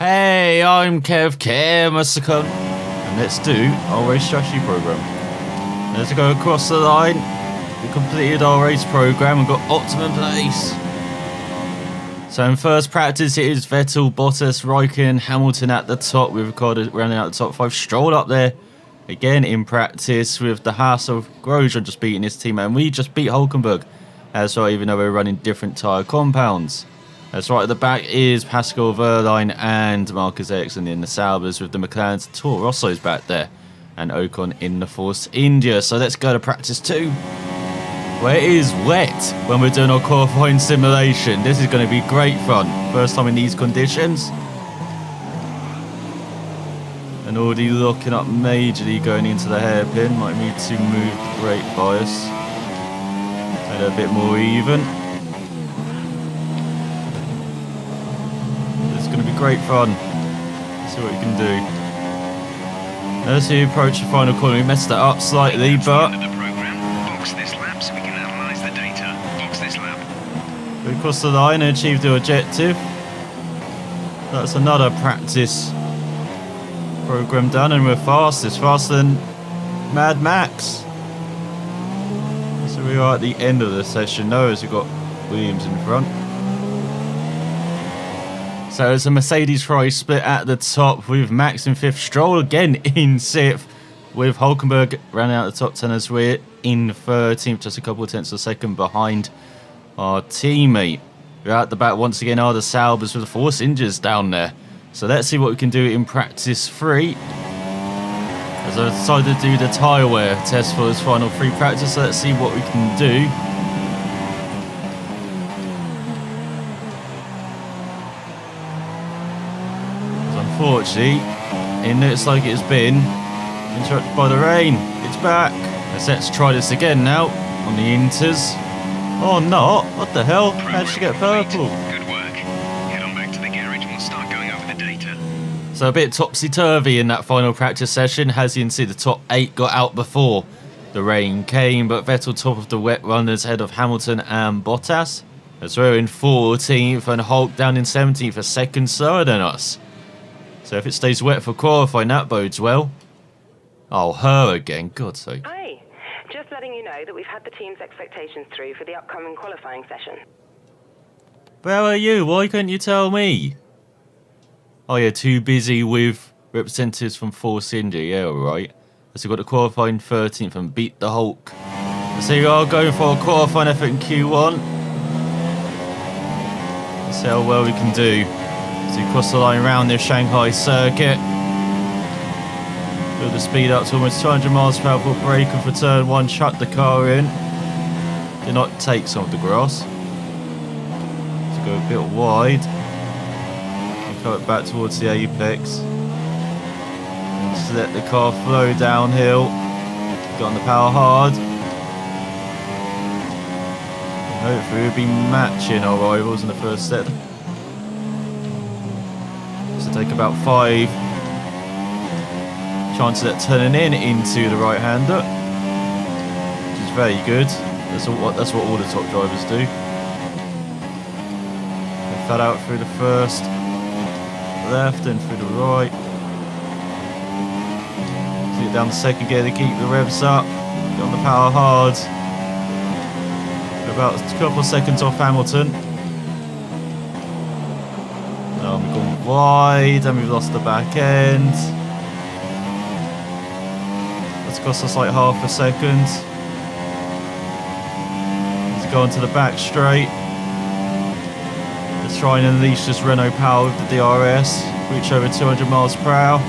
Hey, I'm Kev Camelot, and let's do our race strategy program. Let's go across the line. We completed our race program and got optimum place. So in first practice, it is Vettel, Bottas, Raikkonen, Hamilton at the top. We've recorded rounding out the top 5. Stroll up there again in practice with the Haas of Grosjean just beating his teammate, and we just beat Hulkenberg. That's right, even though we're running different tyre compounds. That's right, at the back is Pascal Wehrlein and Marcus Ericsson in the Saubers with the McLaren's. Toro Rosso's back there and Ocon in the Force India. So let's go to practice 2, where it is wet when we're doing our qualifying simulation. This is going to be great fun. First time in these conditions. And already looking up majorly going into the hairpin. Might need to move the brake bias. Make it a bit more even. Going to be great fun. Let's see what we can do. As we approach the final corner, we messed that up slightly, but we crossed the line and achieved the objective. That's another practice program done, and we're fastest, faster than Mad Max. So we are at the end of the session now, as we've got Williams in front. So it's a Mercedes-Ferrari split at the top with Max in 5th, Stroll again in 6th, with Hulkenberg rounding out the top 10 as we're in 13th, just a couple of tenths of a second behind our teammate. We're at the back once again are the Saubers with the Force Injuries down there. So let's see what we can do in practice 3. As I decided to do the tyre wear test for this final 3 practice, so let's see what we can do. Unfortunately, it looks like it's been interrupted by the rain. It's back. Let's try this again now on the Inters. Oh, not. What the hell? How'd she get purple? Good work. Head on back to the garage and we'll start going over the data. So a bit topsy-turvy in that final practice session. As you can see, the top 8 got out before the rain came, but Vettel top of the wet runners ahead of Hamilton and Bottas. As we're in 14th and Hulk down in 17th, a second slower than us. So if it stays wet for qualifying, that bodes well. Oh, her again, God's sake. Hi, just letting you know that we've had the team's expectations through for the upcoming qualifying session. Where are you? Why couldn't you tell me? Oh yeah, too busy with representatives from Force India. Yeah, alright. So we've got the qualifying 13th and beat the Hulk. So you are going for a qualifying effort in Q1. Let's see how well we can do. So we cross the line around this Shanghai circuit. Build the speed up to almost 200 miles per hour for brake, and for turn 1, shut the car in. Do not take some of the grass. Let's go a bit wide. And cut it back towards the apex. And just let the car flow downhill. Got on the power hard. And hopefully we'll be matching our rivals in the first set. Take about 5 chances at turning in into the right-hander, which is very good. That's what all the top drivers do. They flat out through the first left and through the right. Take it down the second gear to keep the revs up. Get on the power hard. About a couple of seconds off Hamilton. We've gone wide and we've lost the back end. That's cost us like half a second. Let's go onto the back straight. Let's try and unleash this Renault power with the DRS. Reach over 200 miles per hour.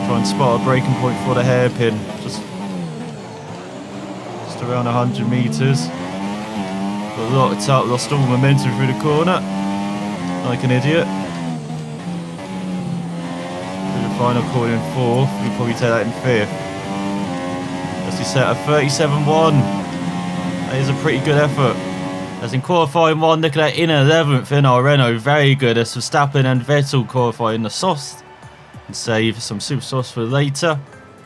Try and spot a braking point for the hairpin. Just around 100 metres. Got locked up, lost all momentum through the corner, like an idiot. Through the final corner in 4th, we'll probably take that in 5th. As we set a 37.1, that is a pretty good effort. As in qualifying 1, look at that in 11th in our Renault, very good. As Verstappen and Vettel qualifying the soft, and save some super sauce for later.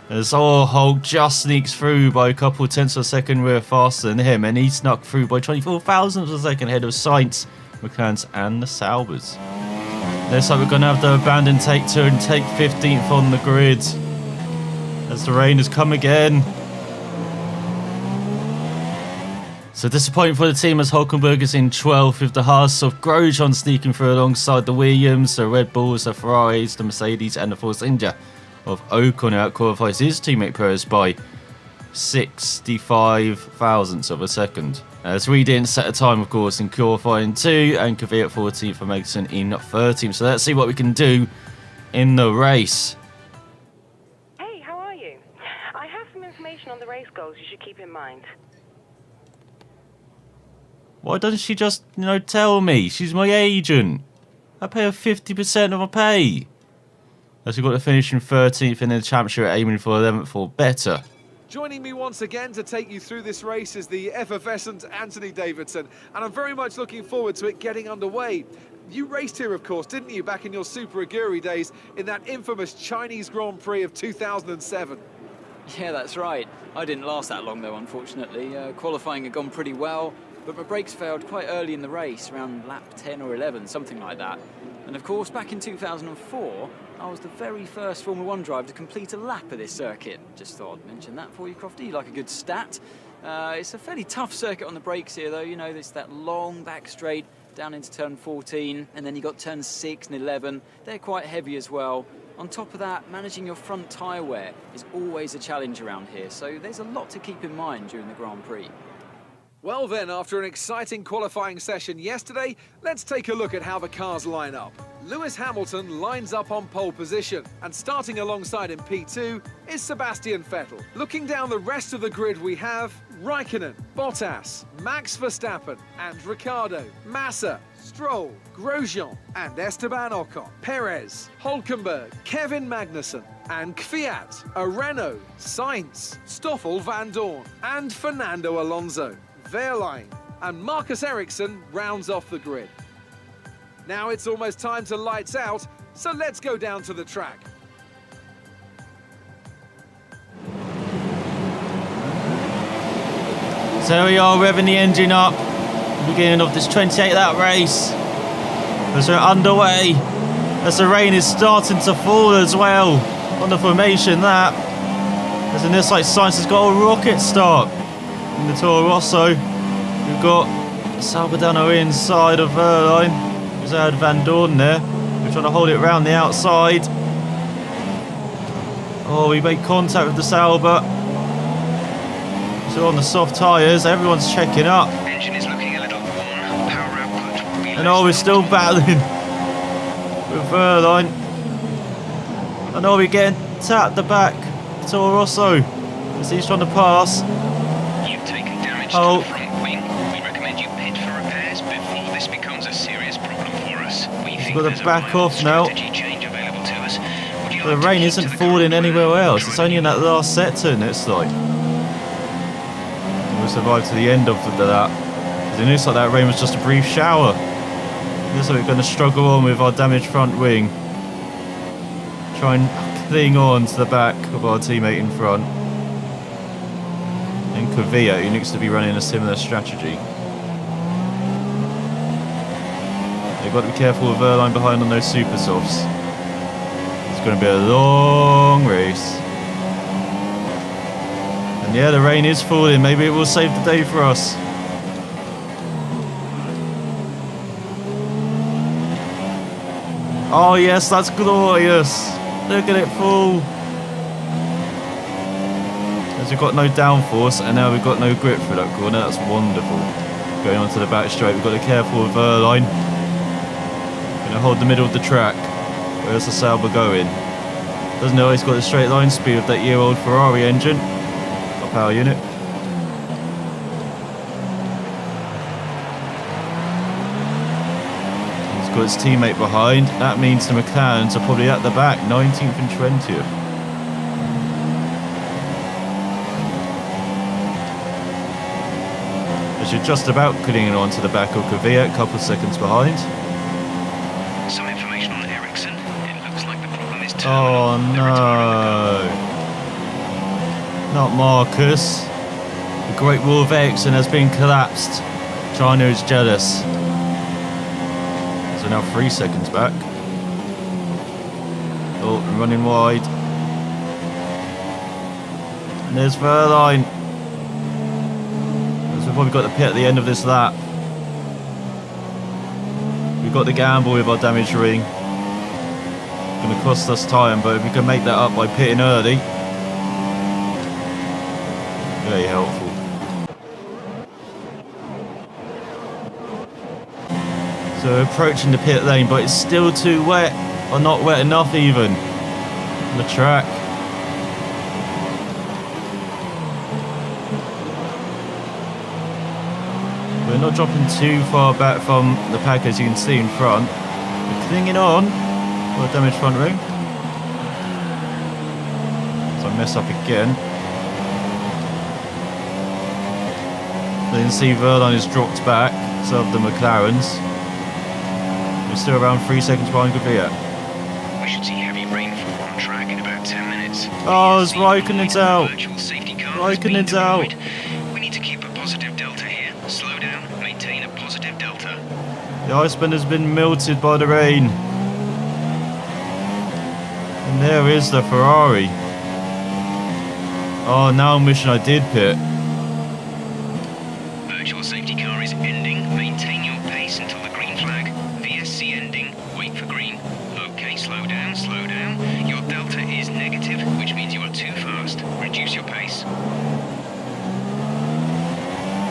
As Hulk just sneaks through by a couple of tenths of a second, we're faster than him, and he snuck through by 24 thousandths of a second ahead of Sainz McLarens and the Saubers. Looks like we're going to have to abandon take 2 and take 15th on the grid as the rain has come again. So disappointing for the team as Hulkenberg is in 12th with the Haas of Grosjean sneaking through alongside the Williams, the Red Bulls, the Ferraris, the Mercedes and the Force India of Ocon, who outqualifies his teammate Perez by 65 thousandths of a second. As we didn't set a time, of course, in qualifying 2 and Kvyat 14th for Magnussen in 13th. So let's see what we can do in the race. Hey, how are you? I have some information on the race goals you should keep in mind. Why doesn't she just, tell me? She's my agent. I pay her 50% of my pay. As we've got to finish in 13th in the championship, aiming for 11th or better. Joining me once again to take you through this race is the effervescent Anthony Davidson, and I'm very much looking forward to it getting underway. You raced here, of course, didn't you, back in your Super Aguri days in that infamous Chinese Grand Prix of 2007? Yeah, that's right. I didn't last that long, though, unfortunately. Qualifying had gone pretty well, but my brakes failed quite early in the race, around lap 10 or 11, something like that. And of course, back in 2004, I was the very first Formula 1 driver to complete a lap of this circuit. Just thought I'd mention that for you, Crofty. You like a good stat. It's a fairly tough circuit on the brakes here, though. There's that long back straight down into turn 14, and then you got turns 6 and 11. They're quite heavy as well. On top of that, managing your front tyre wear is always a challenge around here, so there's a lot to keep in mind during the Grand Prix. Well then, after an exciting qualifying session yesterday, let's take a look at how the cars line up. Lewis Hamilton lines up on pole position, and starting alongside in P2 is Sebastian Vettel. Looking down the rest of the grid, we have Raikkonen, Bottas, Max Verstappen and Ricciardo, Massa, Stroll, Grosjean and Esteban Ocon, Perez, Hulkenberg, Kevin Magnussen and Kvyat, Renault, Sainz, Stoffel Van Dorn and Fernando Alonso. Wehrlein and Marcus Ericsson rounds off the grid. Now it's almost time to lights out, so let's go down to the track. So we are revving the engine up, beginning of this 28 lap race. As we're underway, as the rain is starting to fall as well on the formation lap. As in this, Sainz has got a rocket start in the Toro Rosso. We've got Salvadano inside of Wehrlein. There's had Van Dorn there. We're trying to hold it round the outside. Oh, we make contact with the Sauber. So on the soft tyres, everyone's checking up. Engine is looking a little warm. Power output will be And we're still battling with Wehrlein. And we're getting tapped at the back. Toro Rosso, as he's trying to pass. You've taken damage Oh. to the front wing. We recommend you pit for repairs before this becomes a serious problem for us. We think got to there's a back viable off now. strategy change available to us. Would you The like to rain keep isn't to the falling current anywhere plan, else. It's only in that last sector, and it's like we'll survive to the end of that. It looks like that rain was just a brief shower. It looks like we're going to struggle on with our damaged front wing. Try and cling on to the back of our teammate in front. And Kvyat, who looks to be running a similar strategy. They've got to be careful with Wehrlein behind on those super softs. It's going to be a long race. And yeah, the rain is falling. Maybe it will save the day for us. Oh yes, that's glorious. Look at it fall. As we've got no downforce and now we've got no grip for that corner. That's wonderful. Going onto the back straight, we've got to be careful with Wehrlein. Going to hold the middle of the track. Where's the Sauber going? Doesn't know he's got the straight line speed of that year-old Ferrari engine. Top power unit. He's got his teammate behind. That means the McLarens are probably at the back, 19th and 20th. As you're just about clinging on to the back of Kvyat, a couple of seconds behind. Some information on Ericsson. It looks like the problem is Oh terminal. They're retiring the car. no. Not Marcus. The Great Wall of Ericsson has been collapsed. China is jealous. So now 3 seconds back. Oh, I'm running wide. And there's Verline. So we've probably got the pit at the end of this lap. We've got the gamble with our damage ring. It's going to cost us time, but if we can make that up by pitting early, very helpful. So approaching the pit lane, but it's still too wet, or not wet enough even, on the track. We're not dropping too far back from the pack, as you can see in front. We're clinging on for a damaged front ring. So I mess up again. So you can see Verline has dropped back, so have the McLarens. We're still around 3 seconds behind Gavia. We should see heavy rainfall on track in about 10 minutes. Oh, it's Raikkonen's out. Virtual safety car has been Raikkonen's out. deployed. We need to keep a positive delta here. Slow down, maintain a positive delta. The Iceman has been melted by the rain. And there is the Ferrari. Oh, now I'm wishing I did pit. Virtual safety car is ending. Maintain your pace until the green flag. VSC ending. Wait for green. Okay, slow down, slow down. Your delta is negative, which means you are too fast. Reduce your pace.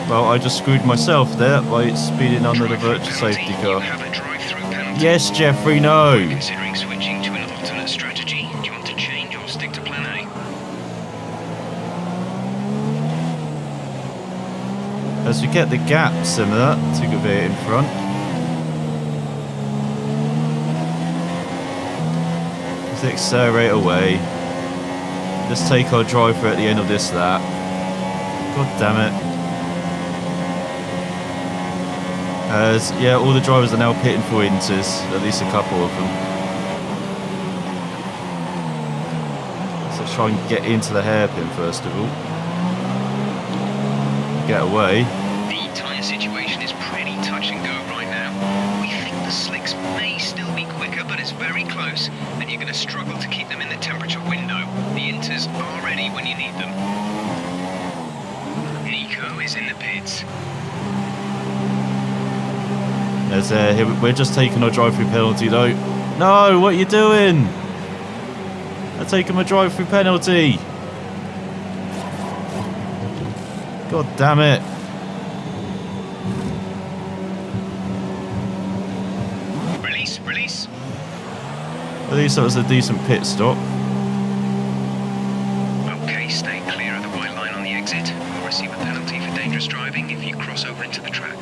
Well, I just screwed myself there by speeding under the virtual safety You car. have a drive-through penalty. Yes, Jeffrey, no. Considering switching to an alternate strategy, do you want to change or stick to plan A? As we get the gap similar to Gavia in front. Let's accelerate away. Let's take our driver at the end of this lap. God damn it. As, yeah, all the drivers are now pitting for inters, at least a couple of them. So let's try and get into the hairpin first of all. Get away. The tyre situation is pretty touch and go right now. We think the slicks may still be quicker, but it's very close, and you're going to struggle to keep them in the temperature window. The inters are ready when you need them. Nico is in the pits. There's, we're just taking our drive-through penalty though. No, what are you doing? I'm taking my drive-through penalty. God damn it. Release, release. At least that was a decent pit stop. Okay, stay clear of the white line on the exit. You'll receive a penalty for dangerous driving if you cross over into the track.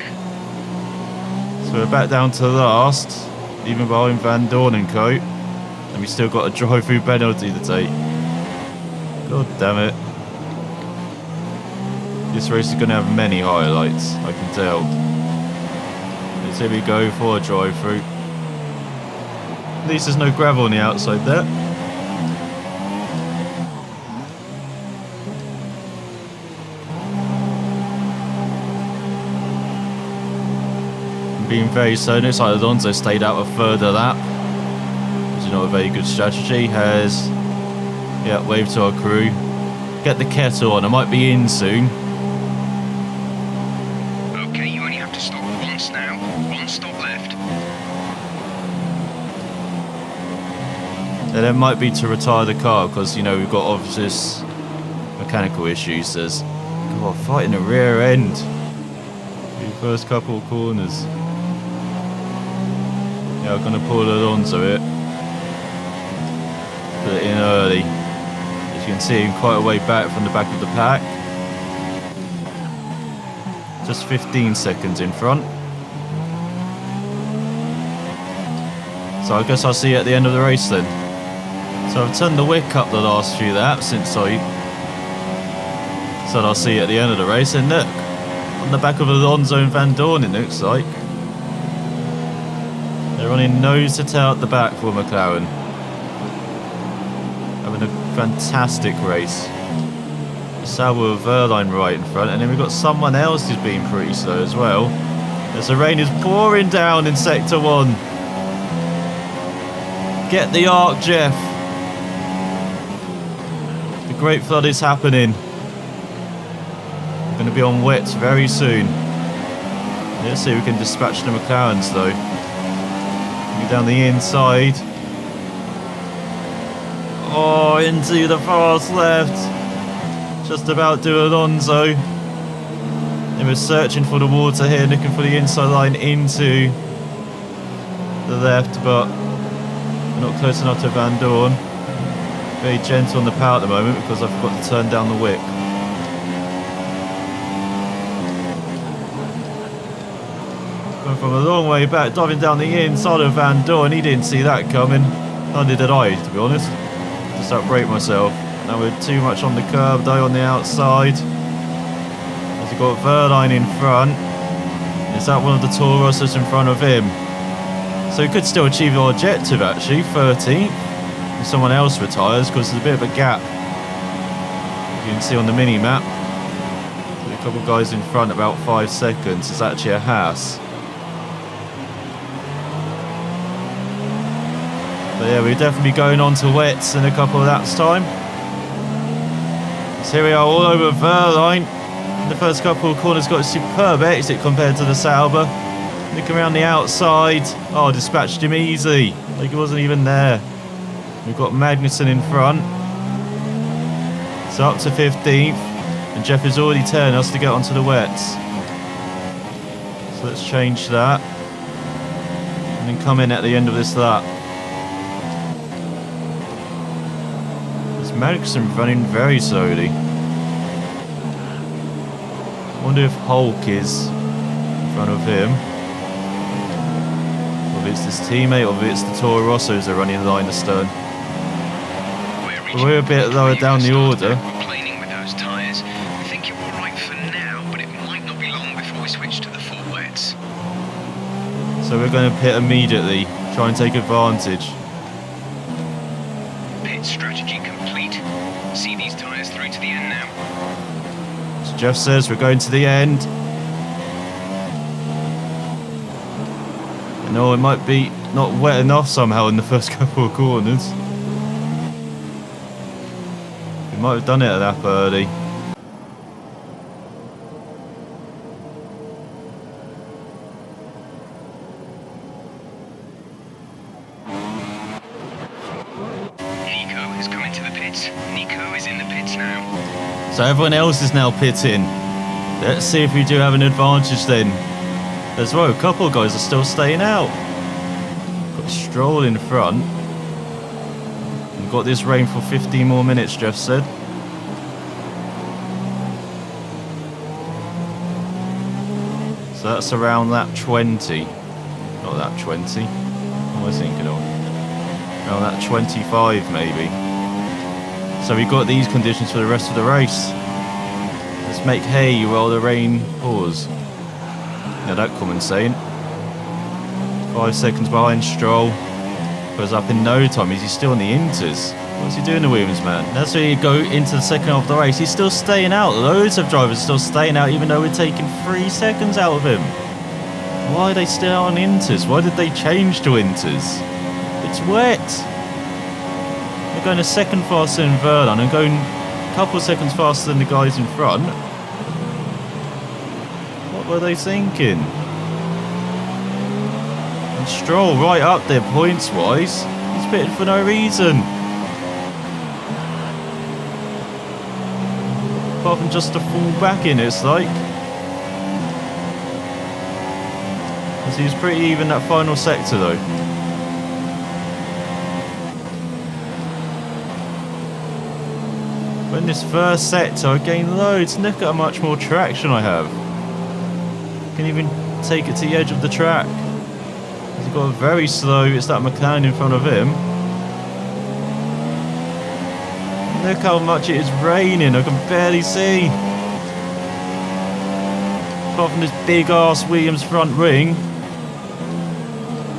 So we're back down to last, even behind Van Dorn and Co. And we still got a drive-through penalty to take. God damn it. This race is going to have many highlights, I can tell. Let's here we go for a drive-through. At least there's no gravel on the outside there. Being very slow, looks like Alonso stayed out a further lap, which is not a very good strategy. Has, yeah, wave to our crew. Get the kettle on, I might be in soon. Okay, you only have to stop once now. One stop left. And it might be to retire the car because, you know, we've got obvious mechanical issues. There's, God, fighting the rear end. The first couple of corners. Yeah, I'm going to pull Alonso it. Put it in early. As you can see, him quite a way back from the back of the pack. Just 15 seconds in front. So I guess I'll see you at the end of the race then. So I've turned the wick up the last few laps since I said I'll see you at the end of the race. And look, on the back of Alonso and Van Dorn it looks like. They're running nose to tail at the back for McLaren. Having a fantastic race. Sauber with Verline right in front, and then we've got someone else who's been pretty slow as well. As the rain is pouring down in Sector 1. Get the arc, Jeff. The Great Flood is happening. We're going to be on wets very soon. Let's see if we can dispatch the McLarens though. Go down the inside. Oh, into the fast left. Just about do Alonso. They were searching for the water here, looking for the inside line into the left, but not close enough to Van Dorn. Very gentle on the power at the moment because I forgot to turn down the wick. Going from a long way back, diving down the inside of Van Dorn. He didn't see that coming. Neither did I, to be honest. Just outbrake myself. Now we're too much on the curb though on the outside. As we've got Verline in front. Is that one of the Toro Rossos in front of him? So we could still achieve our objective actually, 13th. If someone else retires, because there's a bit of a gap. You can see on the mini map. A couple of guys in front, about 5 seconds. It's actually a Haas. But yeah, we're definitely going on to wets in a couple of laps time. So here we are all over Verline. The first couple of corners got a superb exit compared to the Sauber. Looking around the outside. Oh, dispatched him easy. Like he wasn't even there. We've got Magnussen in front. So up to 15th. And Jeff is already telling us to get onto the wets. So let's change that. And then come in at the end of this lap. This Magnussen running very slowly. I wonder if Hulk is in front of him. Or if it's his teammate, or if it's the Toro Rossos that are running the line astern. We're a bit lower down the order. Complaining with those tyres. I think you're all right for now, but it might not be long before we switch to the full wets. So we're going to pit immediately, try and take advantage. Pit strategy complete. See these tyres through to the end now. So Jeff says we're going to the end. You know, it might be not wet enough somehow in the first couple of corners. We might have done it a lap early. Nico has come into the pits. Nico is in the pits now. So everyone else is now pitting. Let's see if we do have an advantage then. As well, a couple of guys are still staying out. Got Stroll in front. We've got this rain for 15 more minutes, Jeff said. So that's around lap 20. Not lap 20. What am I thinking of? Around lap 25 maybe. So we've got these conditions for the rest of the race. Let's make hay while the rain pours. Yeah, that common saying. 5 seconds behind Stroll. Goes up in no time. Is he still on the inters? What's he doing, the Williams man? That's where you go into the second half of the race. He's still staying out. Loads of drivers still staying out, even though we're taking 3 seconds out of him. Why are they still on inters? Why did they change to inters? It's wet. They're going a second faster than Vernon and going a couple of seconds faster than the guys in front. What were they thinking? And Stroll right up there points wise. He's pitted for no reason. Apart from just to fall back in, it's like. As he was pretty even that final sector though. But in this first sector I gained loads. Look at how much more traction I have. Can even take it to the edge of the track. He's got a very slow, it's that McLaren in front of him. Look how much it is raining, I can barely see. Apart from this big ass Williams front wing.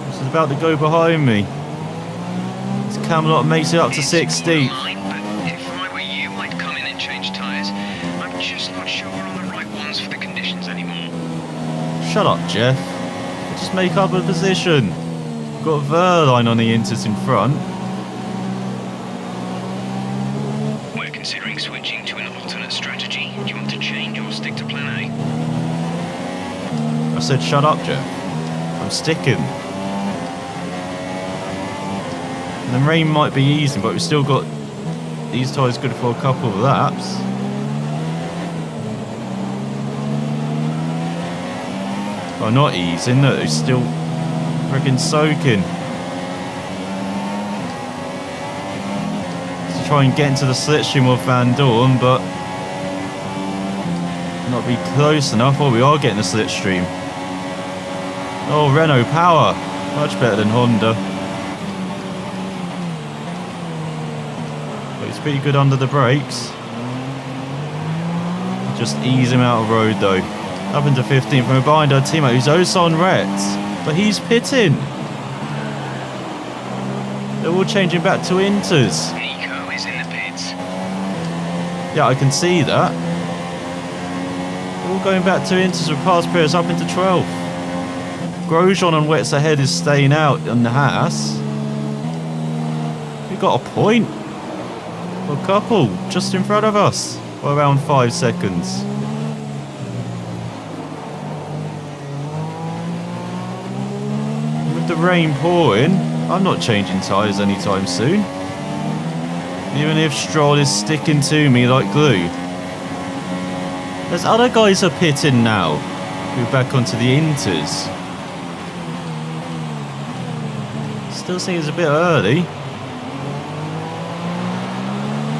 This is about to go behind me. This Camelot makes it up to 60. But if I were you, I'd come in and change tyres. I'm just not sure we're on the right ones for the conditions anymore. Shut up, Jeff. Just make up a position. Got Verline on the Inters in front. We're considering switching to an alternate strategy. Do you want to change or stick to plan A? I said shut up, Jeff. I'm sticking. And the rain might be easing, but we've still got these tyres good for a couple of laps. Well, not easing, no, they're still freaking soaking. To try and get into the slipstream of Van Dorn, but not be close enough. Oh, we are getting the slipstream. Oh, Renault power. Much better than Honda. But it's pretty good under the brakes. Just ease him out of road though. Up into 15th from behind our teammate who's Osan Retz. But he's pitting. They're all changing back to Inters. Nico is in the pits. Yeah, I can see that. They're all going back to Inters with past Perez up into 12th. Grosjean on Wets ahead is staying out on the Haas. We got a point. A couple just in front of us. By around 5 seconds. With the rain pouring, I'm not changing tyres anytime soon. Even if Stroll is sticking to me like glue. There's other guys are pitting now. We're back onto the Inters. Still seems a bit early.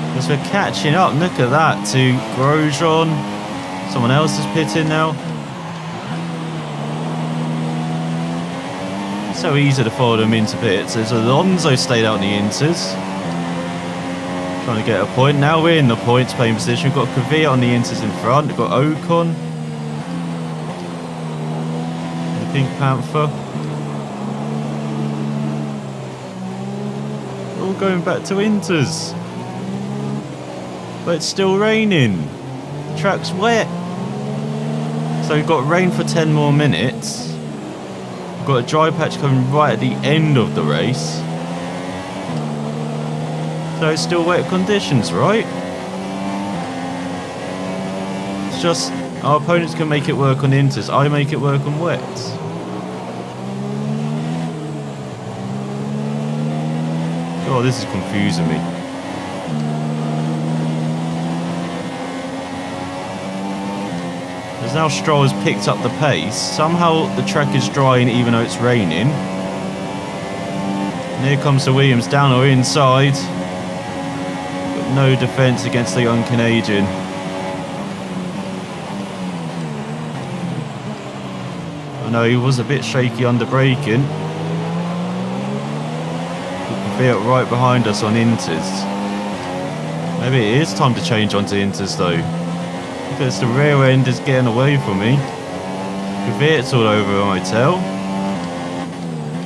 Because we're catching up. Look at that to Grosjean. Someone else is pitting now. It's so easy to follow them into pits. There's Alonso stayed out in the Inters. Trying to get a point. Now we're in the points playing position. We've got Kvyat on the Inters in front. We've got Ocon. The Pink Panther. All going back to Inters. But it's still raining. The track's wet. So we've got rain for 10 more minutes. We've got a dry patch coming right at the end of the race. So it's still wet conditions, right? It's just our opponents can make it work on Inters. I make it work on wets. Oh, this is confusing me. As now Stroll has picked up the pace. Somehow the track is drying even though it's raining. And here comes the Williams down or inside. But no defence against the young Canadian. I know he was a bit shaky under braking. Kvyat right behind us on Inters. Maybe it is time to change onto Inters though. Because the rear end is getting away from me. Kvyat's all over my tail.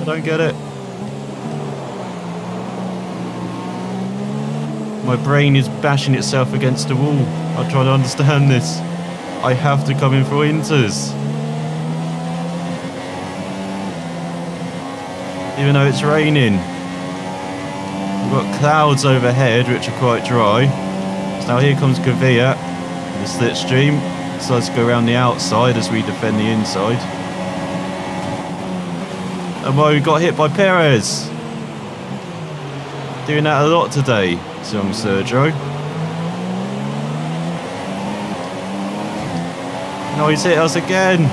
I don't get it. My brain is bashing itself against the wall. I try to understand this. I have to come in for Inters. Even though it's raining. We've got clouds overhead which are quite dry. So now here comes Kvyat. The slipstream decides to go around the outside as we defend the inside. And well, we got hit by Perez. Doing that a lot today, young Sergio. No, he's hit us again.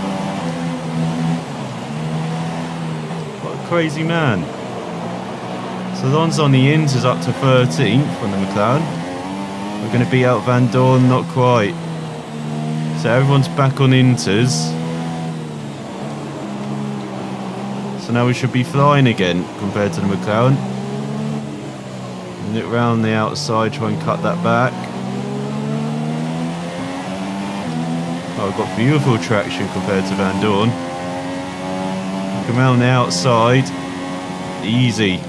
What a crazy man. So Alonso on the Inters up to 13th on the McLaren. We're going to beat out Van Dorn, not quite. So everyone's back on Inters. So now we should be flying again compared to the McLaren. Nip round the outside, try and cut that back. Oh, we've got beautiful traction compared to Van Dorn. Come around the outside. Easy.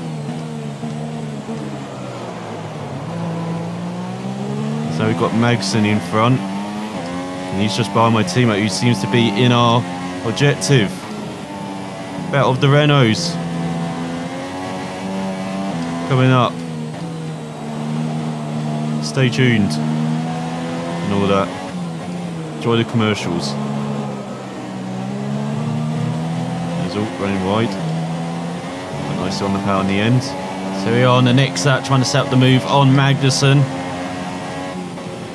So we've got Magson in front. And he's just behind my teammate who seems to be in our objective. Battle of the Renaults. coming up. Stay tuned and all that. Enjoy the commercials. There's all running wide. Nice on the power in the end. So we are on the next lap, trying to set up the move on Magnussen.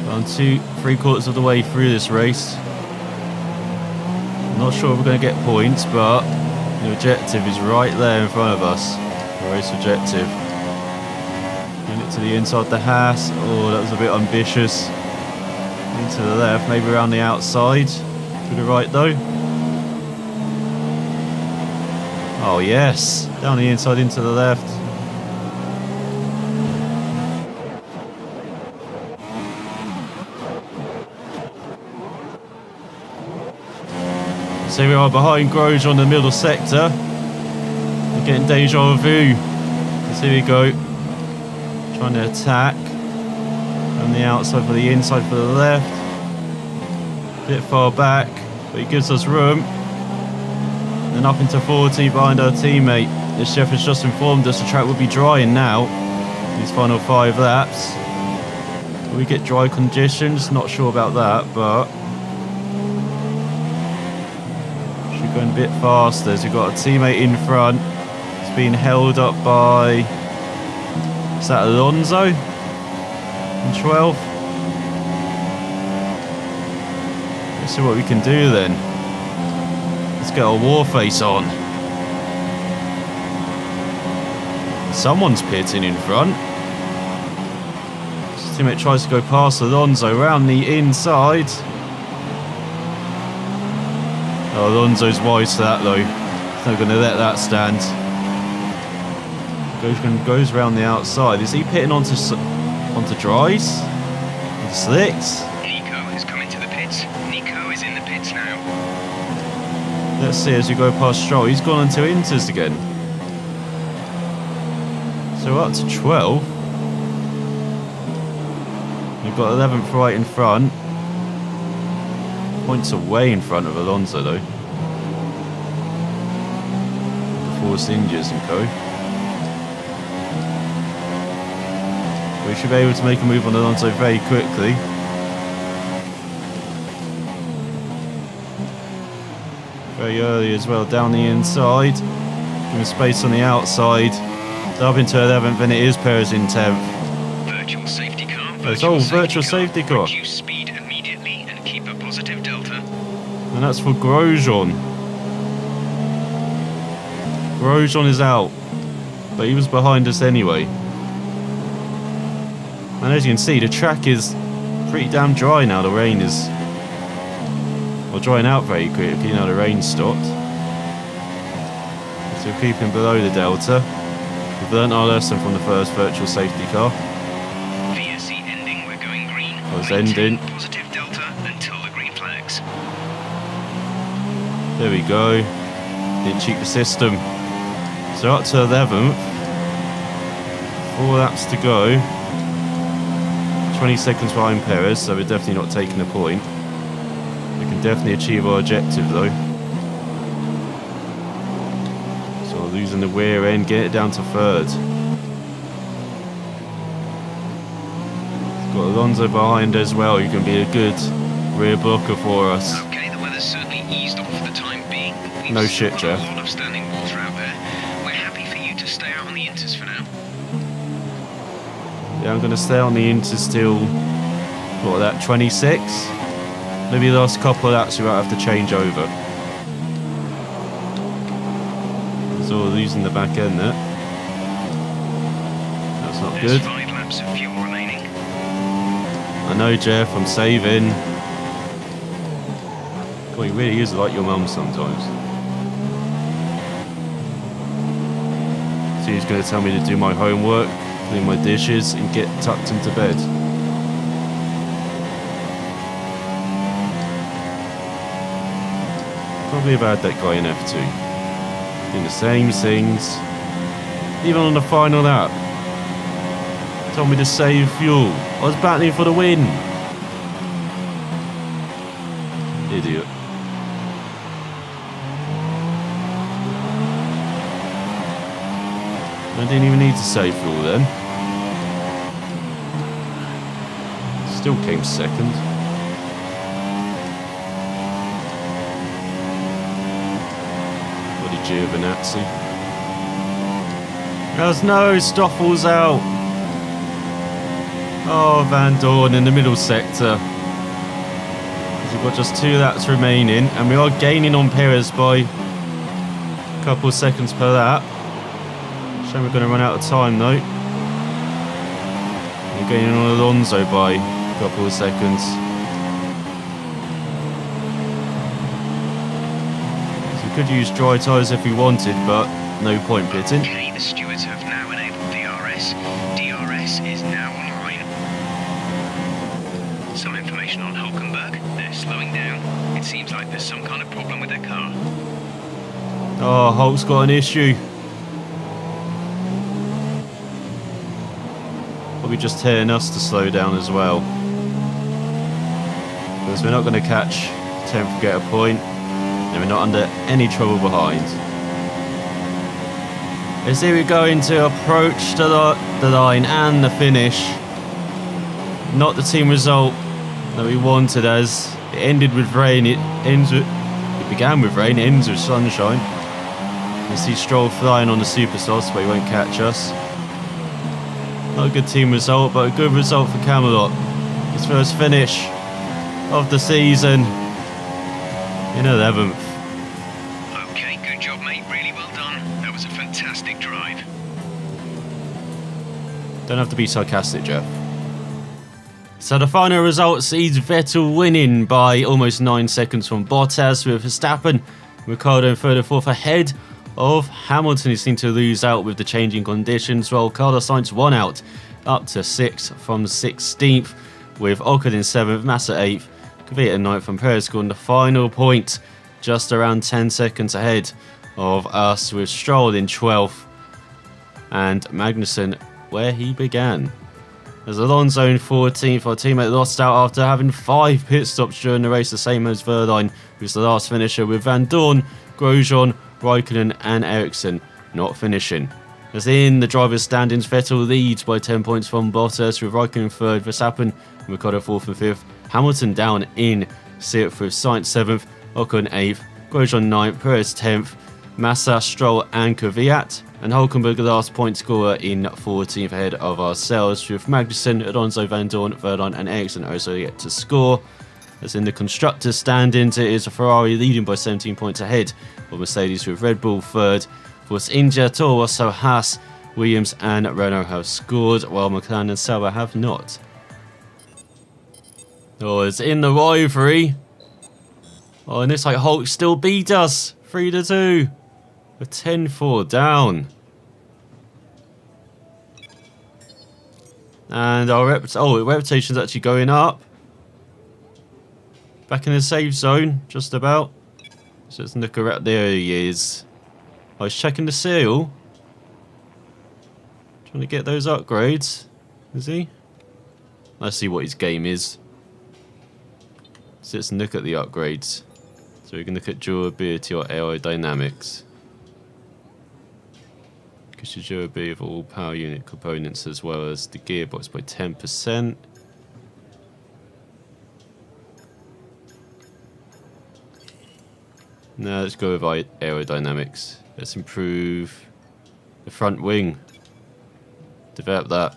Around 3/4 of the way through this race. I'm not sure if we're going to get points, but the objective is right there in front of us. The race objective. Getting it to the inside the Haas. Oh, that was a bit ambitious. Into the left, maybe around the outside. To the right though. Oh yes, down the inside into the left. So we are behind Grosjean in the middle sector. We're getting deja vu. So here we go. Trying to attack. From the outside for the inside for the left. A bit far back, but he gives us room. Then up into 40 behind our teammate. The chef has just informed us the track will be drying now. These final 5 laps. Will we get dry conditions? Not sure about that, but should go a bit faster. So we've got a teammate in front. It's being held up by, is that Alonso? In 12th. Let's see what we can do then. Let's get our war face on. Someone's pitting in front. His teammate tries to go past Alonso around the inside. Oh, Alonso's wise to that though. He's not going to let that stand. Goes around the outside. Is he pitting onto dries? Onto slicks? Nico has come into the pits. Nico is in the pits now. Let's see as we go past Stroll. He's gone into inters again. So we're up to 12. We've got 11th right in front. Points away in front of Alonso though. Force injuries and co. We should be able to make a move on Alonso very quickly. Very early as well, down the inside. Giving space on the outside. Up into 11th, and it is Perez in 10th. Virtual safety car. Virtual safety car. Reduce speed immediately and keep a positive delta. And that's for Grosjean. Grosjean is out, but he was behind us anyway. And as you can see, the track is pretty damn dry now. The rain is, well, drying out very quickly now the rain stopped. So we're keeping below the delta. We've learnt our lesson from the first virtual safety car. VSC ending, we're going green. I was Maintain ending. positive delta until the green flags. There we go. Didn't cheat the system. So up to 11th. 4 laps to go. 20 seconds behind Perez, so we're definitely not taking a point. We can definitely achieve our objective though. So we're losing the rear end, get it down to 3rd. Got Alonso behind as well, who can be a good rear blocker for us. Okay, the weather's certainly eased off for the time being. We've No shit, still got Jeff. a lot of standing water out there. We're happy for you to stay out on the inters for now. Yeah, I'm going to stay on the inters till, what, that 26? Maybe the last couple of laps we might have to change over. So we're losing the back end there. That's not There's good. 5 laps of fuel remaining. I know, Jeff, I'm saving. God, he really is like your mum sometimes. So he's going to tell me to do my homework, clean my dishes, and get tucked into bed. Probably have had that guy in F2. Doing the same things. Even on the final lap. Told me to save fuel. I was battling for the win. Idiot. I didn't even need to save fuel then. Still came second. Bloody Giovinazzi. There's no Stoffel's out. Oh, Van Dorn in the middle sector. We've got just 2 laps remaining, and we are gaining on Perez by a couple of seconds per lap. Shame we're going to run out of time though. We're gaining on Alonso by a couple of seconds. So we could use dry tyres if we wanted, but no point pitting. Okay, the stewards have now enabled DRS. DRS is now online. Some information on Hulkenberg. They're slowing down. It seems like there's some kind of problem with their car. Oh, Hulk's got an issue. Probably just telling us to slow down as well. Because we're not going to catch 10th, get a point. And we're not under any trouble behind. As here we go into approach to the line and the finish. Not the team result that we wanted, as it ended with rain. It began with rain, it ends with sunshine. You see Stroll flying on the super sauce, but he won't catch us. Not a good team result, but a good result for Camelot. His first finish of the season in 11th. Okay, good job, mate. Really well done. That was a fantastic drive. Don't have to be sarcastic, Jeff. So the final result sees Vettel winning by almost 9 seconds from Bottas, with Verstappen, Ricciardo in 3rd and 4th ahead of Hamilton, who seemed to lose out with the changing conditions, while Carlos Sainz won out up to 6th from 16th, with Ocon in 7th, Massa 8th, Kvyat in 9th, and Perez scoring the final point just around 10 seconds ahead of us, with Stroll in 12th and Magnussen where he began. As Alonso in 14th, our teammate lost out after having 5 pit stops during the race, the same as Verline, who's the last finisher, with Van Dorn, Grosjean, Raikkonen and Ericsson not finishing. As in the drivers' standings, Vettel leads by 10 points from Bottas, with Raikkonen 3rd, Verstappen and Ricciardo 4th and 5th. Hamilton down in 6th, with Sainz 7th, Ocon 8th, Grosjean 9th, Perez 10th, Massa, Stroll and Kvyat, and Hulkenberg the last point scorer in 14th ahead of ourselves, with Magnussen, Alonso, Van Dorn, Verline and Ericsson also yet to score. As in the constructors' standings, it is Ferrari leading by 17 points ahead of Mercedes, with Red Bull 3rd, Force India, Toro Rosso, Haas, Williams and Renault have scored, while McLaren and Sauber have not. Oh, it's in the rivalry. Oh, and it's like Hulk still beat us 3-2. We're 10-4 down. And our reputation's actually going up. Back in the safe zone, just about. So let's look around. There he is. I was checking the seal. Trying to get those upgrades. Is he? Let's see what his game is. So let's look at the upgrades. So we can look at durability or aerodynamics. Increase the durability of all power unit components as well as the gearbox by 10%. Now let's go with aerodynamics. Let's improve the front wing. Develop that.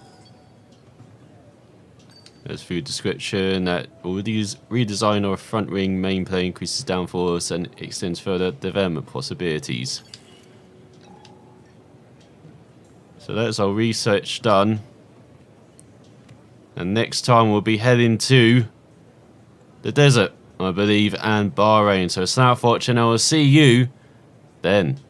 There's food description that all these redesign our front wing main plane increases downforce and extends further development possibilities. So that's our research done. And next time we'll be heading to the desert, I believe, and Bahrain. So South Watch, and I will see you then.